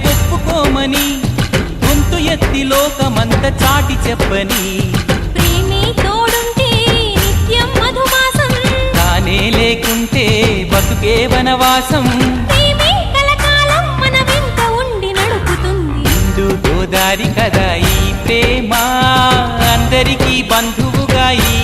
ఒప్పుకోమని గొంతు ఎత్తి లోకమంత చాటి చెప్పని ప్రేమే తోడుంటే నిత్యం మధుమాసం తానే లేకుంటే బతుకే వనవాసం ప్రేమే కలకాలం మన వెంట ఉండి నడుపుతుంది ఇందు గోదారి కదా ఈ ప్రేమ అందరికీ బంధువుగా ఈ